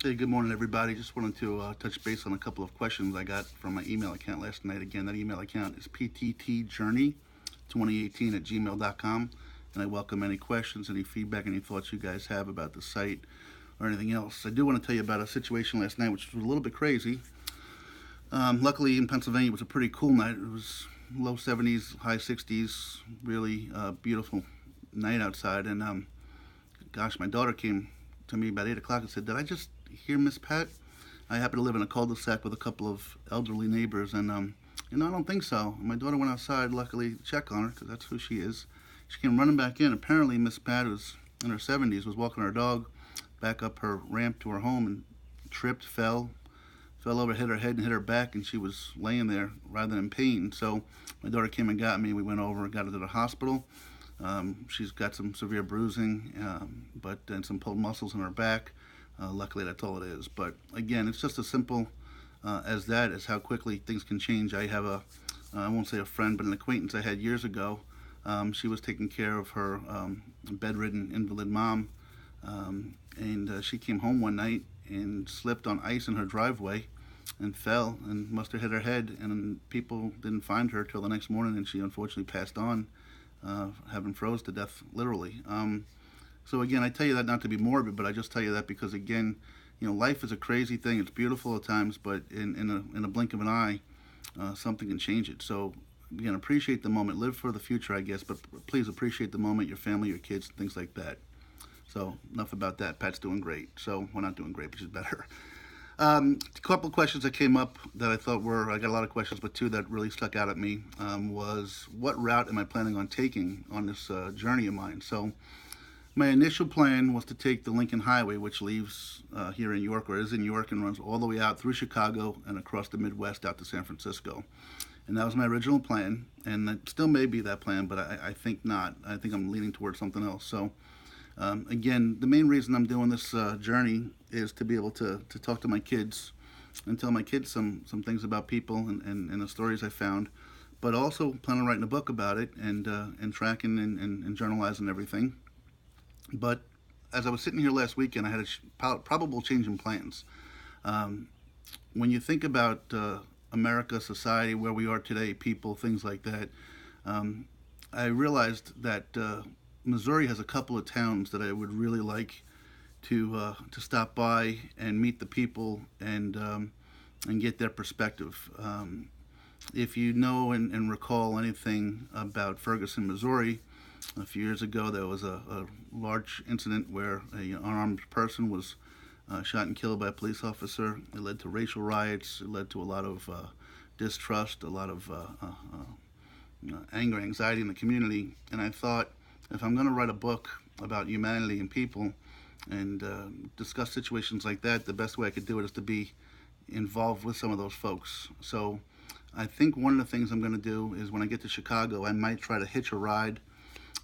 Hey, good morning, everybody. Just wanted to touch base on a couple of questions I got from my email account last night. Again, that email account is pttjourney2018 at gmail.com. And I welcome any questions, any feedback, any thoughts you guys have about the site or anything else. I do want to tell you about a situation last night, which was a little bit crazy. Luckily, in Pennsylvania, it was a pretty cool night. It was low 70s, high 60s, really beautiful night outside. And gosh, my daughter came to me about 8 o'clock and said, "Did I just hear Miss Pat?" I happen to live in a cul-de-sac with a couple of elderly neighbors, and I don't think so. My daughter went outside, luckily, to check on her because that's who she is. She came running back in. Apparently, Miss Pat, who's in her 70s, was walking her dog back up her ramp to her home and tripped, fell over, hit her head and hit her back, and she was laying there rather than in pain. So my daughter came and got me. We went over and got her to the hospital. She's got some severe bruising, but and some pulled muscles in her back. Luckily, that's all it is. But again, it's just as simple as that, as how quickly things can change. I have I won't say a friend, but an acquaintance I had years ago. She was taking care of her bedridden invalid mom, and she came home one night and slipped on ice in her driveway and fell and must have hit her head. And people didn't find her till the next morning, and she unfortunately passed on, having froze to death, literally. So again, I tell you that not to be morbid, but I just tell you that because again, life is a crazy thing. It's beautiful at times, but in a blink of an eye, something can change it. So again, appreciate the moment, live for the future, I guess, but please appreciate the moment, your family, your kids, things like that. So enough about that. Pat's doing great. So we're not doing great, but she's better. A couple of questions that came up that I thought were, I got a lot of questions, but two that really stuck out at me was what route am I planning on taking on this journey of mine? So my initial plan was to take the Lincoln Highway, which leaves here in York, or is in York, and runs all the way out through Chicago and across the Midwest out to San Francisco. And that was my original plan, and it still may be that plan, but I think not. I think I'm leaning towards something else. So again, the main reason I'm doing this journey is to be able to talk to my kids and tell my kids some things about people and the stories I found, but also plan on writing a book about it and tracking and journalizing everything. But as I was sitting here last weekend, I had a probable change in plans. Um, when you think about America, society, where we are today, people, things like that, um, I realized that Missouri has a couple of towns that I would really like to stop by and meet the people and get their perspective. If you know and recall anything about Ferguson, Missouri, a few years ago there was a large incident where an unarmed person was shot and killed by a police officer. It led to racial riots. It led to a lot of distrust, a lot of anger, anxiety in the community. And I thought, if I'm going to write a book about humanity and people and discuss situations like that, the best way I could do it is to be involved with some of those folks. So I think one of the things I'm going to do is when I get to Chicago, I might try to hitch a ride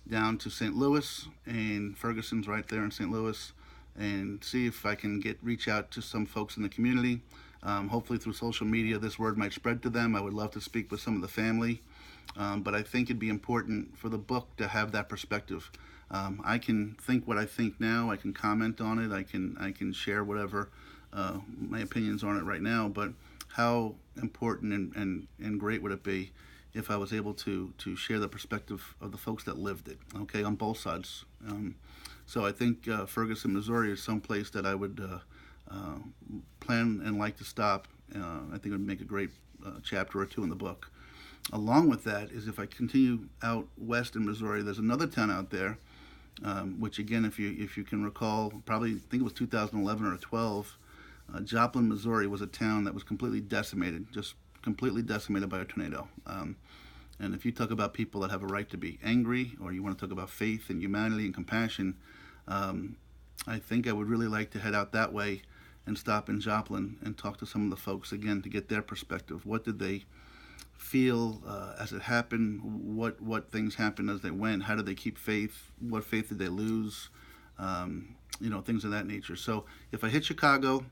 down to St. Louis, and Ferguson's right there in St. Louis, and see if I can reach out to some folks in the community. Hopefully through social media, this word might spread to them. I would love to speak with some of the family, but I think it'd be important for the book to have that perspective. I can think what I think now. I can comment on it. I can share whatever my opinions on it right now. But how important and great would it be if I was able to share the perspective of the folks that lived it? Okay, on both sides. So I think Ferguson, Missouri, is someplace that I would uh, plan and like to stop. I think it would make a great chapter or two in the book. Along with that is if I continue out west in Missouri, there's another town out there, which again, if you can recall, probably I think it was 2011 or 12. Joplin, Missouri, was a town that was completely decimated, just completely decimated by a tornado. And if you talk about people that have a right to be angry, or you want to talk about faith and humanity and compassion, um, I think I would really like to head out that way and stop in Joplin and talk to some of the folks again to get their perspective. What did they feel as it happened? What things happened as they went? How did they keep faith? What faith did they lose? Things of that nature. So if I hit Chicago,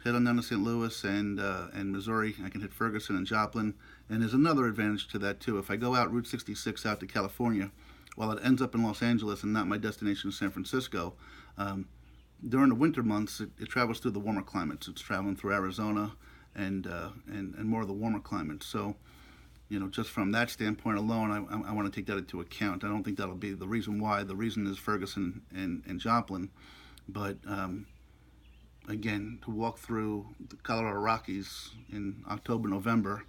head on down to St. Louis and Missouri, I can hit Ferguson and Joplin. And there's another advantage to that too. If I go out Route 66 out to California, while it ends up in Los Angeles and not my destination, San Francisco, um, during the winter months, it travels through the warmer climates. It's traveling through Arizona and more of the warmer climates. So, just from that standpoint alone, I want to take that into account. I don't think that'll be the reason why. The reason is Ferguson and Joplin. But again, to walk through the Colorado Rockies in October, November,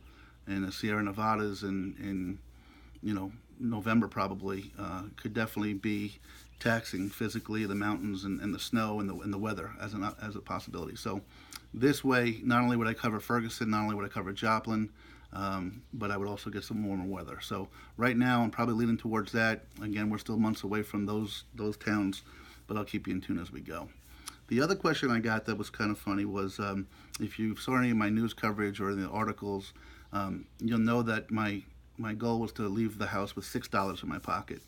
and the Sierra Nevadas in November probably could definitely be taxing physically. The mountains and the snow and the weather as a possibility. So this way, not only would I cover Ferguson, not only would I cover Joplin, but I would also get some warmer weather. So right now, I'm probably leaning towards that. Again, we're still months away from those towns, but I'll keep you in tune as we go. The other question I got that was kind of funny was if you saw any of my news coverage or the articles, you'll know that my goal was to leave the house with $6 in my pocket.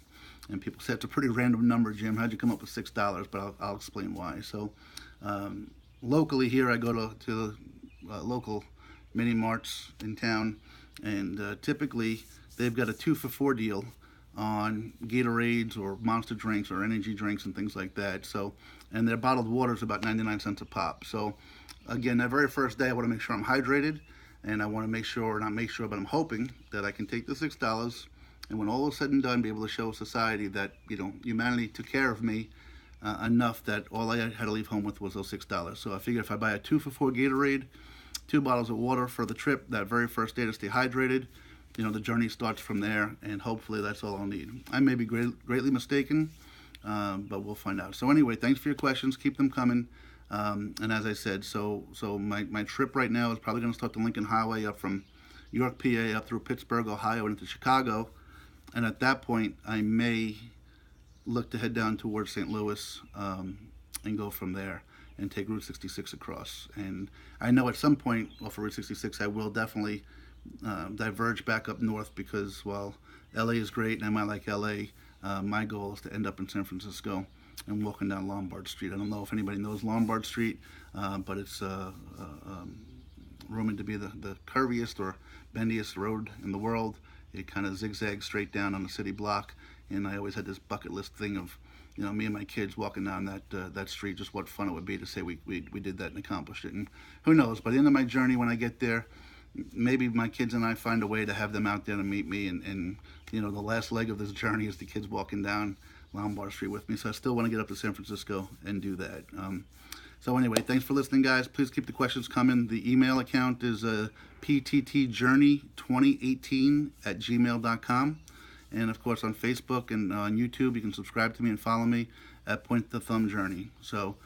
And people say it's a pretty random number, Jim. How'd you come up with $6? But I'll explain why. So locally here, I go to the local mini marts in town, and typically they've got a 2-for-4 deal on Gatorades or Monster drinks or energy drinks and things like that. So, and their bottled water is about 99 cents a pop. So again, that very first day, I want to make sure I'm hydrated, and I want to make sure, not make sure, but I'm hoping that I can take the $6, and when all is said and done, be able to show society that humanity took care of me enough that all I had to leave home with was those $6. So I figure if I buy a 2-for-4 Gatorade, 2 bottles of water for the trip that very first day to stay hydrated, the journey starts from there, and hopefully that's all I'll need. I may be greatly mistaken, but we'll find out. So anyway, thanks for your questions. Keep them coming. And as I said, so my trip right now is probably going to start the Lincoln Highway up from York, PA, up through Pittsburgh, Ohio, and into Chicago. And at that point, I may look to head down towards St. Louis and go from there and take Route 66 across. And I know at some point off of Route 66, I will definitely diverge back up north because while LA is great and I might like LA, my goal is to end up in San Francisco and walking down Lombard Street. I don't know if anybody knows Lombard Street, but it's rumored to be the curviest or bendiest road in the world. It kind of zigzags straight down on the city block, and I always had this bucket list thing of me and my kids walking down that street, just what fun it would be to say we did that and accomplished it. And who knows, by the end of my journey, when I get there, maybe my kids and I find a way to have them out there to meet me, and the last leg of this journey is the kids walking down Lombard Street with me. So I still want to get up to San Francisco and do that. So anyway, thanks for listening, guys. Please keep the questions coming. The email account is pttjourney2018@gmail.com. And of course on Facebook and on YouTube, you can subscribe to me and follow me at Point the Thumb Journey. So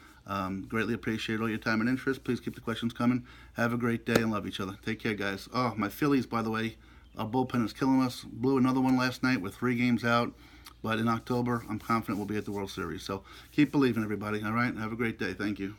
greatly appreciate all your time and interest. Please keep the questions coming. Have a great day and love each other. Take care, guys. Oh, my Phillies, by the way, our bullpen is killing us. Blew another one last night with 3 games out. But in October, I'm confident we'll be at the World Series. So keep believing, everybody. All right? Have a great day. Thank you.